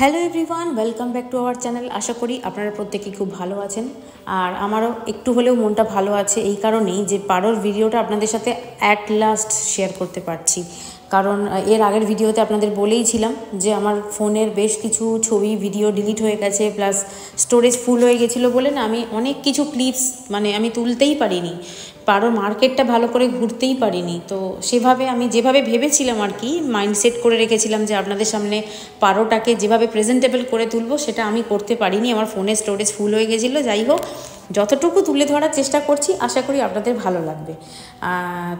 Hello everyone, welcome back to our channel. আশা করি আপনারা প্রত্যেকেই খুব ভালো আছেন, আর আমারও একটু হলেও মনটা ভালো আছে এই কারণেই যে পারোর ভিডিওটা আপনাদের সাথে অ্যাট লাস্ট শেয়ার করতে পারছি। কারণ এর আগের ভিডিওতে আপনাদের বলেইছিলাম যে আমার ফোনের বেশ কিছু ছবি ভিডিও ডিলিট হয়ে গেছে, প্লাস স্টোরেজ ফুল হয়ে গেছিলো বলে না আমি অনেক কিছু ক্লিপস আমি তুলতেই পারিনি, পারোর মার্কেটটা ভালো করে ঘুরতেই পারিনি। তো সেভাবে আমি যেভাবে ভেবেছিলাম আর কি মাইন্ডসেট করে রেখেছিলাম যে আপনাদের সামনে পারোটাকে যেভাবে প্রেজেন্টেবল করে তুলবো সেটা আমি করতে পারিনি, আমার ফোনের স্টোরেজ ফুল হয়ে গেছিলো। যাই হোক, যতটুকু তুলে ধরার চেষ্টা করছি, আশা করি আপনাদের ভালো লাগবে।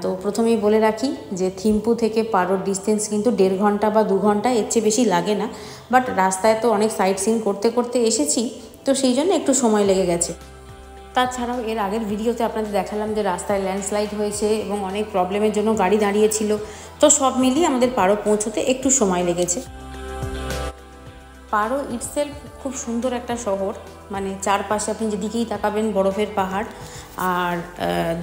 তো প্রথমেই বলে রাখি যে থিম্পু থেকে পারোর ডিস্টেন্স কিন্তু 1.5 ঘন্টা বা 2 ঘন্টা, এর চেয়ে বেশি লাগে না। বাট রাস্তায় তো অনেক সাইট সিন করতে করতে এসেছি, তো সেই জন্য একটু সময় লেগে গেছে। তাছাড়াও এর আগের ভিডিওতে আপনাদের দেখালাম যে রাস্তায় ল্যান্ডস্লাইড হয়েছে এবং অনেক প্রবলেমের জন্য গাড়ি দাঁড়িয়েছিল। তো সব মিলিয়ে আমাদের পারো পৌঁছতে একটু সময় লেগেছে। পারো ইটসেলফ খুব সুন্দর একটা শহর, চারপাশে আপনি যেদিকেই তাকাবেন বরফের পাহাড়, আর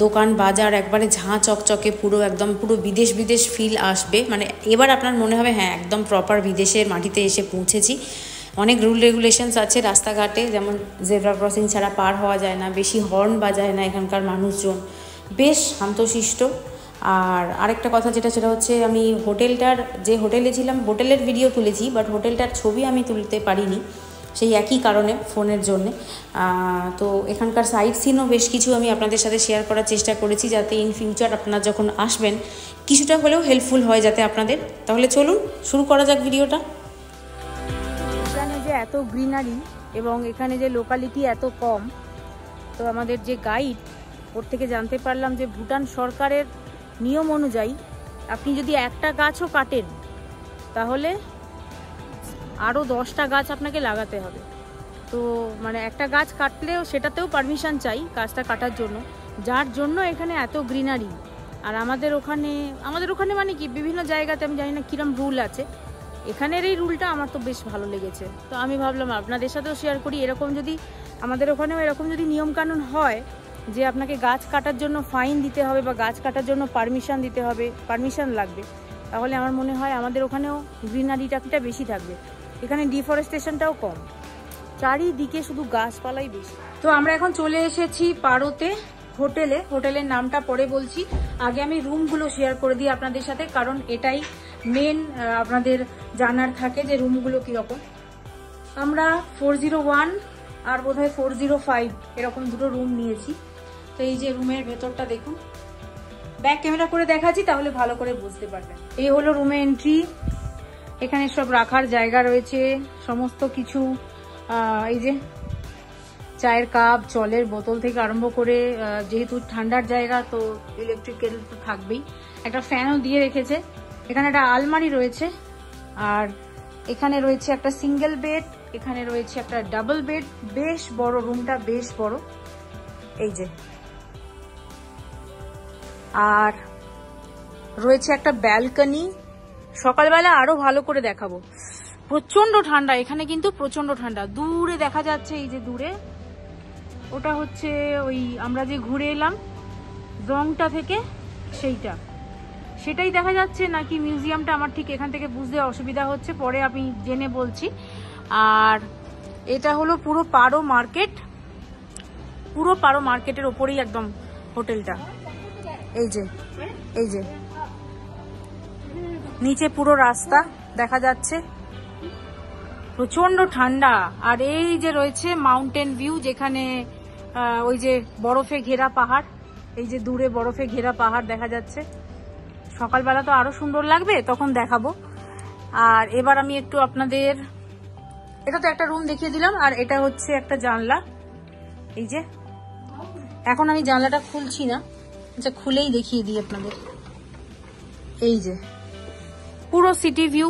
দোকান বাজার একবারে ঝাঁ চকচকে, পুরো বিদেশ ফিল আসবে। এবার আপনার মনে হবে হ্যাঁ একদম প্রপার বিদেশের মাটিতে এসে পৌঁছেছি। অনেক রুল রেগুলেশনস আছে রাস্তাঘাটে, যেমন জেব্রা ক্রসিং ছাড়া পার হওয়া যায় না, বেশি হর্ন বাজায় না এখানকার মানুষজন, বেশ শান্তশিষ্ট। আর আরেকটা কথা সেটা হচ্ছে আমি যে হোটেলে ছিলাম হোটেলের ভিডিও তুলেছি, বাট হোটেলটার ছবি আমি তুলতে পারিনি সেই একই কারণে, ফোনের জন্যে। তো এখানকার সাইট সিনও বেশ কিছু আমি আপনাদের সাথে শেয়ার করার চেষ্টা করেছি, যাতে ইন ফিউচার আপনারা যখন আসবেন কিছুটা হলেও হেল্পফুল হয় যাতে আপনাদের। তাহলে চলুন শুরু করা যাক ভিডিওটা। এখানে যে এত গ্রিনারি এবং এখানে যে লোকালিটি এত কম, তো আমাদের যে গাইড ওর থেকে জানতে পারলাম যে ভুটান সরকারের নিয়ম অনুযায়ী আপনি যদি একটা গাছও কাটেন তাহলে আরও 10টা গাছ আপনাকে লাগাতে হবে। তো একটা গাছ কাটলেও সেটাতেও পারমিশন চাই গাছটা কাটার জন্য, যার জন্য এখানে এত গ্রিনারি। আর আমাদের ওখানে কি বিভিন্ন জায়গাতে আমি জানি না কিরম রুল আছে, এখানের এই রুলটা আমার তো বেশ ভালো লেগেছে। তো আমি ভাবলাম আপনাদের সাথেও শেয়ার করি, এরকম যদি আমাদের ওখানেও এরকম যদি নিয়মকানুন হয় যে আপনাকে গাছ কাটার জন্য ফাইন দিতে হবে বা গাছ কাটার জন্য পারমিশন লাগবে, তাহলে আমার মনে হয় আমাদের ওখানেও গ্রিনারিটা বেশি থাকবে। এখানে ডিফরেস্টেশনটাও কম, চারিদিকে শুধু গাছপালাই বেশি। তো আমরা এখন চলে এসেছি পারোতে হোটেলের নামটা পরে বলছি, আগে আমি রুমগুলো শেয়ার করে দিই আপনাদের সাথে, কারণ এটাই মেন আপনাদের জানার থাকে যে রুমগুলো কীরকম। আমরা 401 আর বোধহয় 405 এরকম দুটো রুম নিয়েছি। তো এই যে রুমের ভেতরটা দেখুন, ব্যাক ক্যামেরা করে দেখাচ্ছি তাহলে ভালো করে বুঝতে পারবেন। এই হলো রুমে এন্ট্রি, এখানে সব রাখার জায়গা রয়েছে, সমস্ত কিছু, এই যে চায়ের কাপ, জলের বোতল থেকে আরম্ভ করে, যেহেতু ঠান্ডার জায়গা তো ইলেকট্রিক কেটল তো থাকবেই, একটা ফ্যানও দিয়ে রেখেছে। এখানে একটা আলমারি রয়েছে, আর এখানে রয়েছে একটা সিঙ্গেল বেড, এখানে রয়েছে একটা ডাবল বেড, বেশ বড় রুমটা, বেশ বড়। এই যে, আর রয়েছে একটা ব্যালকনি। সকালবেলা আরো ভালো করে দেখাবো, প্রচন্ড ঠান্ডা এখানে, কিন্তু প্রচন্ড ঠান্ডা। দূরে দেখা যাচ্ছে, এই যে দূরে ওটা হচ্ছে ওই আমরা যে ঘুরে এলাম রংটা থেকে, সেটাই দেখা যাচ্ছে নাকি মিউজিয়ামটা, আমার ঠিক এখান থেকে বুঝতে অসুবিধা হচ্ছে, পরে আমি জেনে বলছি। আর এটা হলো পুরো পারো মার্কেটের ওপরেই একদম হোটেলটা। এই যে নিচে পুরো রাস্তা দেখা যাচ্ছে, প্রচন্ড ঠান্ডা। আর এই যে রয়েছে মাউন্টেন ভিউ, যেখানে ওই যে বরফে ঘেরা পাহাড়, এই যে দূরে বরফে ঘেরা পাহাড় দেখা যাচ্ছে। সকালবেলা তো আরো সুন্দর লাগবে, তখন দেখাবো। আর এবার আমি একটু আপনাদের, এটা তো একটা রুম দেখিয়ে দিলাম, আর এটা হচ্ছে একটা জানলা। এই যে এখন আমি জানলাটা খুলছি না, আচ্ছা খুলেই দেখিয়ে দিই আপনাদের। এই যে পুরো সিটি ভিউ,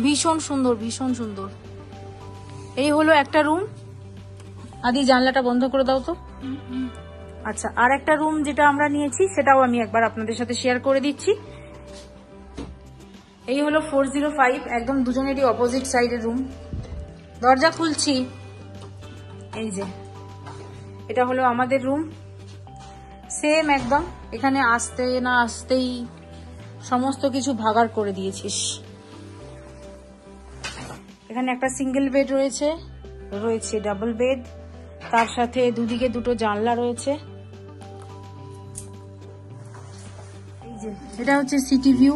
ভীষণ সুন্দর। এই হলো একটা রুম। আদি জানলাটা বন্ধ করে দাও তো। আচ্ছা, আর একটা রুম যেটা আমরা নিয়েছি সেটাও আমি একবার আপনাদের সাথে শেয়ার করে দিচ্ছি। এই হলো 405, একদম দুজনেরই অপোজিট সাইডের রুম। দরজা খুলছি, এই যে এটা হলো আমাদের রুম, সেম একদম। এখানে আসতে না আসতেই সমস্ত কিছু ভাগাড় করে দিয়েছিস। এখানে একটা সিঙ্গেল বেড রয়েছে, রয়েছে ডাবল বেড, তার সাথে দুদিকে দুটো জানলা রয়েছে। এই যে এটা হচ্ছে সিটি ভিউ,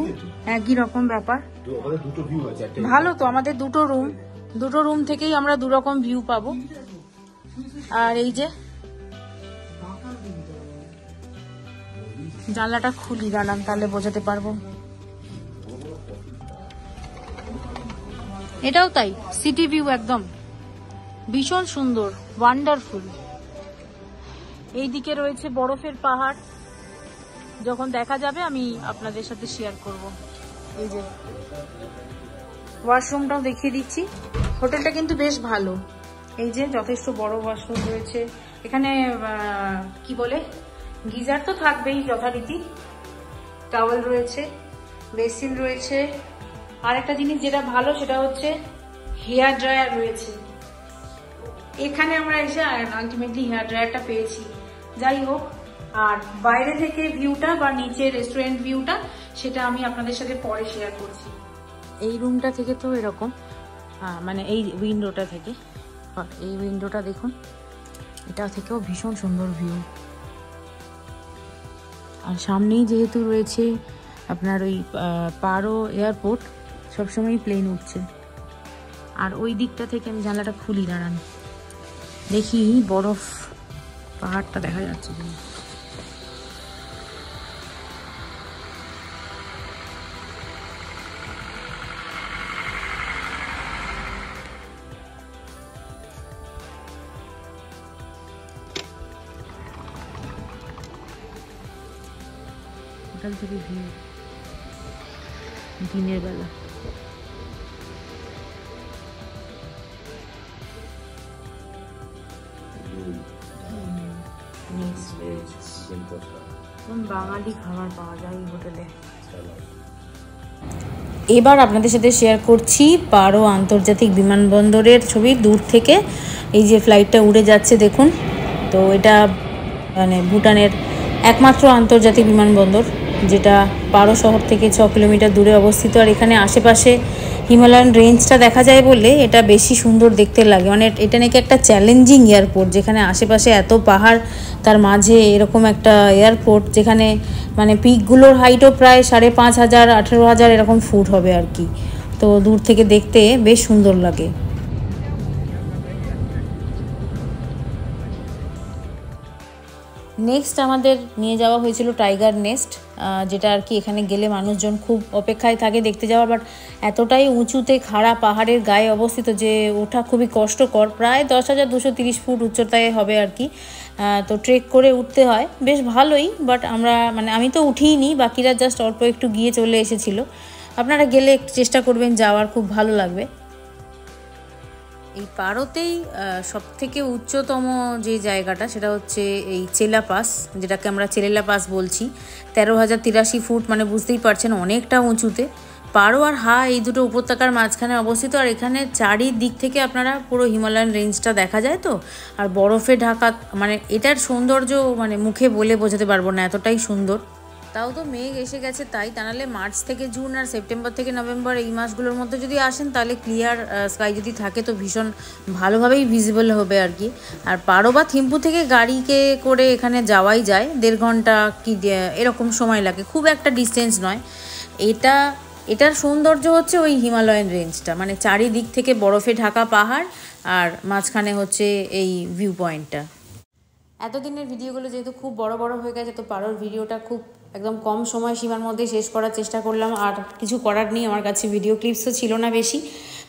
একই রকম ব্যাপার। ভালো তো, আমাদের দুটো রুম থেকেই আমরা দুরকম ভিউ পাবো। আর এই যে জানলাটা খুলি, দাঁড়ান তাহলে বোঝাতে পারবো। এটাও তাই, সিটি ভিউ একদম ভীষণ সুন্দর, ওয়ান্ডারফুল। এইদিকে রয়েছে বরফের পাহাড়, যখন দেখা যাবে আমি আপনাদের সাথে শেয়ার করব। এই যে ওয়াশরুমটাও দেখিয়ে দিচ্ছি। হোটেলটা কিন্তু বেশ ভালো, এই যে যথেষ্ট বড় ওয়াশরুম রয়েছে এখানে। কি বলে, গিজার তো থাকবেই যথারীতি, টাওয়েল রয়েছে, বেসিন রয়েছে। আর একটা জিনিস যেটা ভালো সেটা হচ্ছে হেয়ার ড্রায়ার রয়েছে এখানে। আমরা এসে আলটিমেটলি হেয়ার ড্রায়ারটা পেয়েছি। যাই হোক, আর বাইরে থেকে ভিউটা বা নিচে রেস্টুরেন্ট ভিউটা সেটা আমি আপনাদের সাথে পরে শেয়ার করছি। এই রুমটা থেকে তো এরকম, মানে এই উইন্ডোটা থেকে, এই উইন্ডোটা দেখুন, এটা থেকেও ভীষণ সুন্দর ভিউ। আর সামনেই যেহেতু রয়েছে আপনার ওই পারো এয়ারপোর্ট, সবসময় প্লেন উঠছে। আর ওই দিকটা থেকে আমি জানলাটা খুলি, দাঁড়ান দেখি বরফ পাহাড়টা দেখা যাচ্ছে। হোটেল থেকে ভিউ দিনের বেলা। বাঙালি খাবার পাওয়া যায় এই হোটেলে। এবার আপনাদের সাথে শেয়ার করছি পারো আন্তর্জাতিক বিমানবন্দরের ছবি দূর থেকে। এই যে ফ্লাইটটা উড়ে যাচ্ছে দেখুন, তো এটা মানে ভুটানের একমাত্র আন্তর্জাতিক বিমানবন্দর, যেটা পারো শহর থেকে 6 কিলোমিটার দূরে অবস্থিত। আর এখানে আশেপাশে হিমালয়ান রেঞ্জটা দেখা যায় বলে এটা বেশি সুন্দর দেখতে লাগে। মানে এটা নাকি একটা চ্যালেঞ্জিং এয়ারপোর্ট, যেখানে আশেপাশে এত পাহাড়, তার মাঝে এরকম একটা এয়ারপোর্ট যেখানে মানে পিকগুলোর হাইটও প্রায় 5,500 18,000 এরকম ফুট হবে আর কি। তো দূর থেকে দেখতে বেশ সুন্দর লাগে। নেক্সট আমাদের নিয়ে যাওয়া হয়েছিল টাইগার নেস্ট, যেটা আর কি এখানে গেলে মানুষজন খুব অপেক্ষায় থাকে দেখতে যাওয়ার। বাট এতটাই উঁচুতে খাড়া পাহাড়ের গায়ে অবস্থিত যে ওঠা খুবই কষ্টকর, প্রায় 10,230 ফুট উচ্চতায় হবে আর কি। তো ট্রেক করে উঠতে হয়, বেশ ভালোই। বাট আমি তো উঠিনি, বাকিরা জাস্ট অল্প একটু গিয়ে চলে এসেছিল। আপনারা গেলে একটু চেষ্টা করবেন যাওয়ার, খুব ভালো লাগবে। এই পারোতেই সব থেকে উচ্চতম যে জায়গাটা সেটা হচ্ছে এই চেলা পাস, যেটাকে আমরা চেলেলা পাস বলছি। 13,083 ফুট, মানে বুঝতেই পারছেন অনেকটা উঁচুতে। পারো আর এই দুটো উপত্যকার মাঝখানে অবস্থিত। আর এখানে চারিদিক থেকে আপনারা পুরো হিমালয়ান রেঞ্জটা দেখা যায় তো, আর বরফে ঢাকা। মানে এটার সৌন্দর্য মানে মুখে বলে বোঝাতে পারবো না, এতটাই সুন্দর। তাও তো মেঘ এসে গেছে তাই, তা নাহলে মার্চ থেকে জুন আর সেপ্টেম্বর থেকে নভেম্বর এই মাসগুলোর মধ্যে যদি আসেন তাহলে ক্লিয়ার স্কাই যদি থাকে তো ভীষণ ভালোভাবেই ভিজিবল হবে আর কি। আর পারো বা থিম্পু থেকে গাড়িকে করে এখানে যাওয়াই যায়, 1.5 ঘন্টা কি এরকম সময় লাগে, খুব একটা ডিস্টেন্স নয়। এটার সৌন্দর্য হচ্ছে ওই হিমালয়ান রেঞ্জটা, মানে চারিদিক থেকে বরফে ঢাকা পাহাড় আর মাঝখানে হচ্ছে এই ভিউ পয়েন্টটা। এতদিনের ভিডিওগুলো যেহেতু খুব বড় বড় হয়ে গেছে, তো পারোর ভিডিওটা খুব একদম কম সময় সীমার মধ্যে শেষ করার চেষ্টা করলাম। আর কিছু করার নেই, আমার কাছে ভিডিও ক্লিপসও ছিল না বেশি।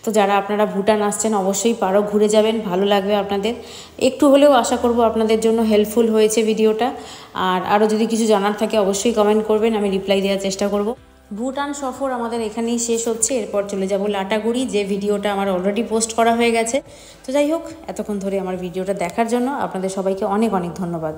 তো যারা আপনারা ভুটান আসছেন অবশ্যই পারো ঘুরে যাবেন, ভালো লাগবে আপনাদের। একটু হলেও আশা করব আপনাদের জন্য হেল্পফুল হয়েছে ভিডিওটা। আর আরও যদি কিছু জানার থাকে অবশ্যই কমেন্ট করবেন, আমি রিপ্লাই দেওয়ার চেষ্টা করব। ভুটান সফর আমাদের এখানেই শেষ হচ্ছে, এরপর চলে যাব লাটাগুড়ি, যে ভিডিওটা আমার অলরেডি পোস্ট করা হয়ে গেছে। তো যাই হোক, এতক্ষণ ধরে আমার ভিডিওটা দেখার জন্য আপনাদের সবাইকে অনেক অনেক ধন্যবাদ।